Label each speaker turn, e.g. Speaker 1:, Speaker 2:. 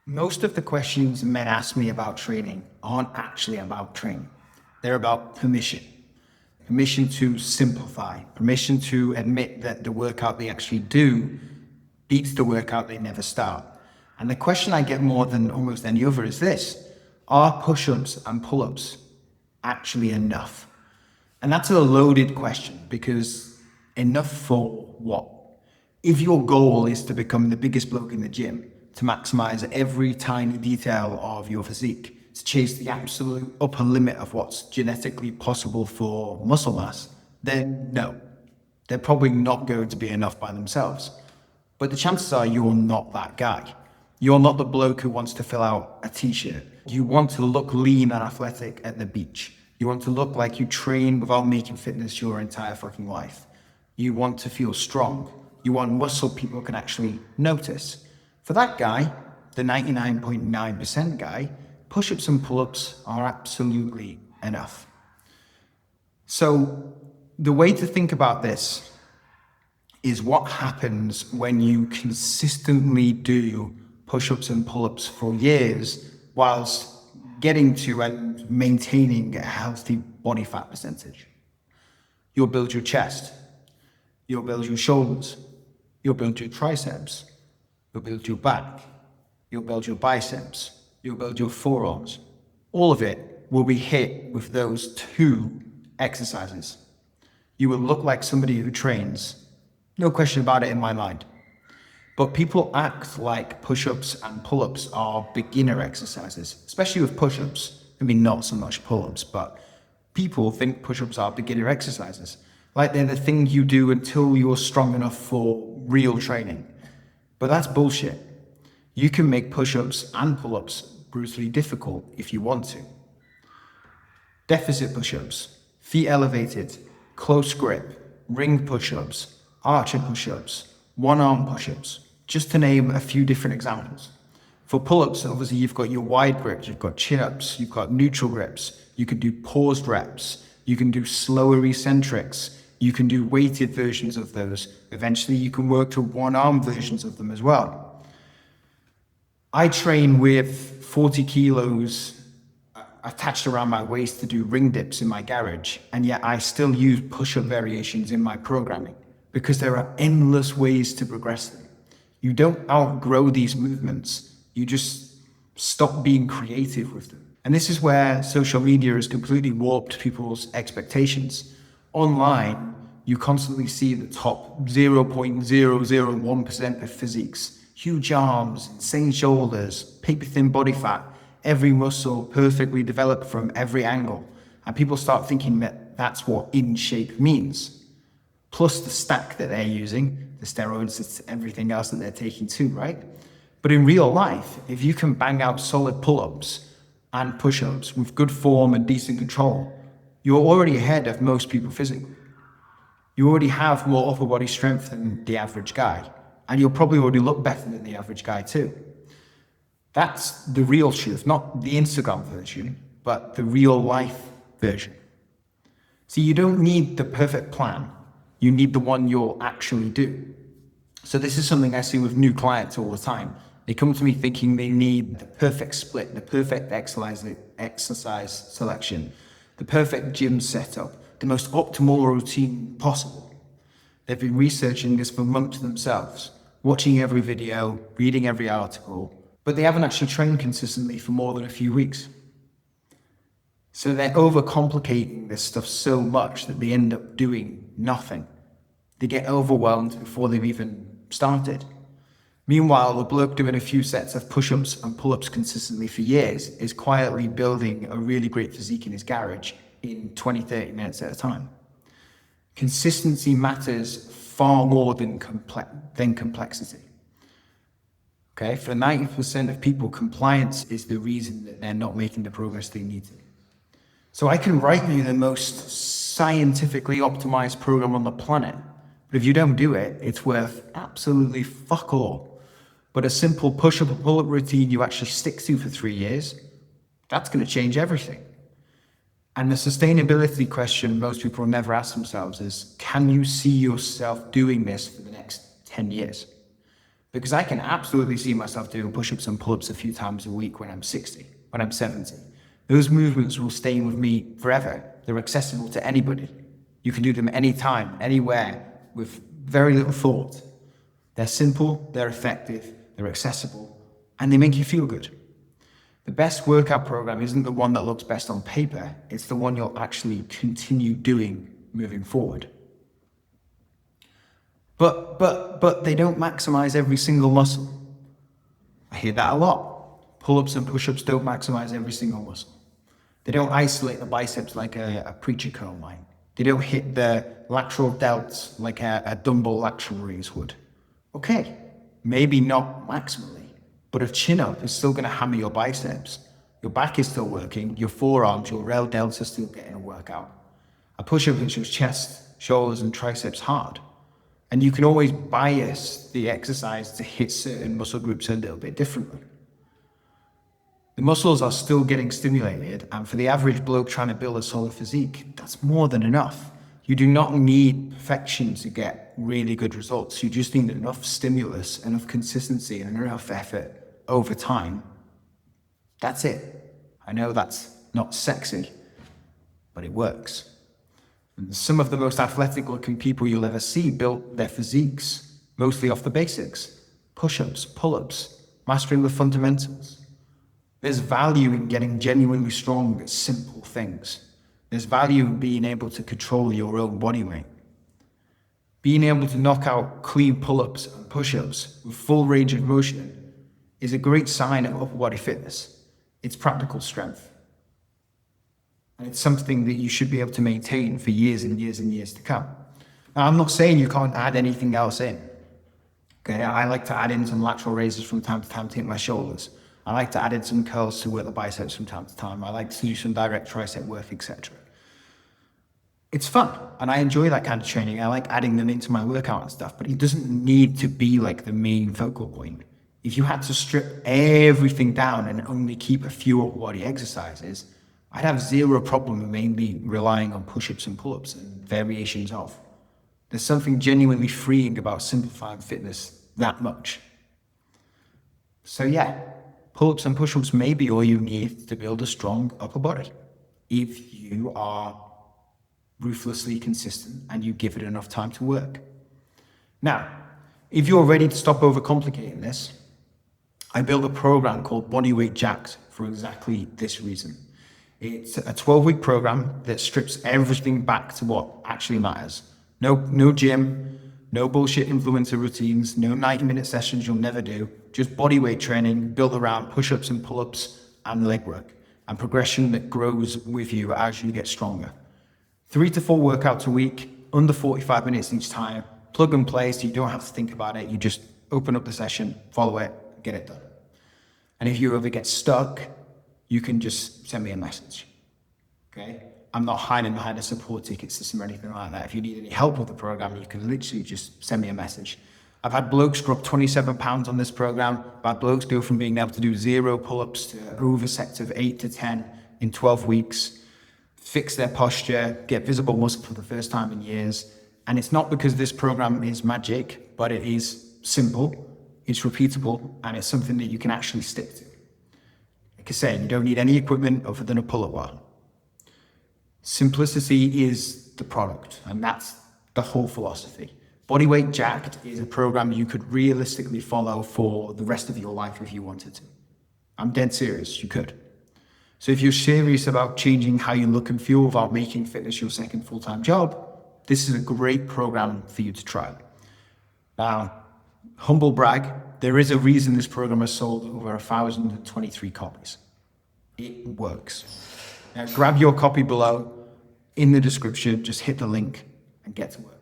Speaker 1: Most of the questions men ask me about training aren't actually about training. They're about permission. Permission to simplify, permission to admit that the workout they actually do beats the workout they never start. And the question I get more than almost any other is this: are push-ups and pull-ups actually enough? And that's a loaded question, because enough for what? If your goal is to become the biggest bloke in the gym, to maximize every tiny detail of your physique, to chase the absolute upper limit of what's genetically possible for muscle mass, then no, they're probably not going to be enough by themselves. But the chances are you're not that guy. You're not the bloke who wants to fill out a t-shirt. You want to look lean and athletic at the beach. You want to look like you train without making fitness your entire fucking life. You want to feel strong. You want muscle people can actually notice. For that guy, the 99.9% guy, push-ups and pull-ups are absolutely enough. So the way to think about this is what happens when you consistently do push-ups and pull-ups for years whilst getting to and maintaining a healthy body fat percentage. You'll build your chest, you'll build your shoulders, you'll build your triceps, you'll build your back, you'll build your biceps, you'll build your forearms. All of it will be hit with those two exercises. You will look like somebody who trains, no question about it in my mind. But people act like push-ups and pull-ups are beginner exercises, especially with push-ups. I mean, not so much pull-ups, but people think push-ups are beginner exercises. Like they're the thing you do until you're strong enough for real training. But that's bullshit. You can make push-ups and pull-ups brutally difficult if you want to. Deficit push-ups, feet elevated, close grip, ring push-ups, archer push-ups, one-arm push-ups, just to name a few different examples. For pull-ups, obviously you've got your wide grips, you've got chin-ups, you've got neutral grips, you can do paused reps, you can do slower eccentrics, you can do weighted versions of those. Eventually you can work to one-arm versions of them as well. I train with 40 kilos attached around my waist to do ring dips in my garage, and yet I still use push-up variations in my programming because there are endless ways to progress them. You don't outgrow these movements, you just stop being creative with them. And this is where social media has completely warped people's expectations. Online, you constantly see the top 0.001% of physiques, huge arms, insane shoulders, paper-thin body fat, every muscle perfectly developed from every angle. And people start thinking that that's what in shape means. Plus the stack that they're using, the steroids, everything else that they're taking too, right? But in real life, if you can bang out solid pull-ups and push-ups with good form and decent control, you're already ahead of most people physically. You already have more upper body strength than the average guy, and you'll probably already look better than the average guy too. That's the real truth, not the Instagram version, but the real life version. See, you don't need the perfect plan. You need the one you'll actually do. So this is something I see with new clients all the time. They come to me thinking they need the perfect split, the perfect exercise selection, the perfect gym setup, the most optimal routine possible. They've been researching this for months themselves, watching every video, reading every article, but they haven't actually trained consistently for more than a few weeks. So they're overcomplicating this stuff so much that they end up doing nothing. They get overwhelmed before they've even started. Meanwhile, the bloke doing a few sets of push-ups and pull-ups consistently for years is quietly building a really great physique in his garage in 20, 30 minutes at a time. Consistency matters far more than complexity. Okay, for 90% of people, compliance is the reason that they're not making the progress they need to. So I can write you the most scientifically optimized program on the planet, but if you don't do it, it's worth absolutely fuck all. But a simple push-up and pull-up routine you actually stick to for 3 years, that's going to change everything. And the sustainability question most people never ask themselves is, can you see yourself doing this for the next 10 years? Because I can absolutely see myself doing push-ups and pull-ups a few times a week when I'm 60, when I'm 70. Those movements will stay with me forever. They're accessible to anybody. You can do them anytime, anywhere, with very little thought. They're simple, they're effective, they're accessible, and they make you feel good. The best workout program isn't the one that looks best on paper, it's the one you'll actually continue doing moving forward. But they don't maximize every single muscle. I hear that a lot. Pull-ups and push-ups don't maximize every single muscle. They don't isolate the biceps like a preacher curl line. They don't hit the lateral delts like a dumbbell lateral raise would. Okay, maybe not maximally, but a chin-up is still going to hammer your biceps. Your back is still working, your forearms, your rel delts are still getting a workout. A push-up hits your chest, shoulders, and triceps hard. And you can always bias the exercise to hit certain muscle groups a little bit differently. The muscles are still getting stimulated, and for the average bloke trying to build a solid physique, that's more than enough. You do not need perfection to get really good results. You just need enough stimulus, enough consistency, and enough effort over time. That's it. I know that's not sexy, but it works. And some of the most athletic looking people you'll ever see built their physiques mostly off the basics. Push-ups, pull-ups, mastering the fundamentals. There's value in getting genuinely strong at simple things. There's value in being able to control your own body weight. Being able to knock out clean pull-ups and push-ups with full range of motion is a great sign of upper body fitness. It's practical strength. And it's something that you should be able to maintain for years and years and years to come. Now, I'm not saying you can't add anything else in. Okay, I like to add in some lateral raises from time to time to hit my shoulders. I like to add in some curls to work the biceps from time to time. I like to do some direct tricep work, etc. It's fun, and I enjoy that kind of training. I like adding them into my workout and stuff, but it doesn't need to be like the main focal point. If you had to strip everything down and only keep a few upper body exercises, I'd have zero problem with mainly relying on push-ups and pull-ups and variations of. There's something genuinely freeing about simplifying fitness that much. So yeah, pull-ups and push-ups may be all you need to build a strong upper body if you are ruthlessly consistent and you give it enough time to work. Now, if you're ready to stop overcomplicating this, I built a program called Bodyweight Jacked for exactly this reason. It's a 12-week program that strips everything back to what actually matters. No gym, no bullshit influencer routines, no 90-minute sessions you'll never do, just body weight training built around push-ups and pull-ups and leg work, and progression that grows with you as you get stronger. 3 to 4 workouts a week, under 45 minutes each time, plug and play so you don't have to think about it. You just open up the session, follow it, get it done. And if you ever get stuck, you can just send me a message, okay? I'm not hiding behind a support ticket system or anything like that. If you need any help with the program, you can literally just send me a message. I've had blokes drop 27 pounds on this program. I've had blokes go from being able to do 0 pull-ups to over sets of 8 to 10 in 12 weeks, fix their posture, get visible muscle for the first time in years. And it's not because this program is magic, but it is simple, it's repeatable, and it's something that you can actually stick to. Like I said, you don't need any equipment other than a pull-up bar. Simplicity is the product, and that's the whole philosophy. Bodyweight Jacked is a program you could realistically follow for the rest of your life if you wanted to. I'm dead serious, you could. So if you're serious about changing how you look and feel without making fitness your second full-time job, this is a great program for you to try. Now, humble brag, there is a reason this program has sold over 1,023 copies. It works. Now, grab your copy below in the description, just hit the link and get to work.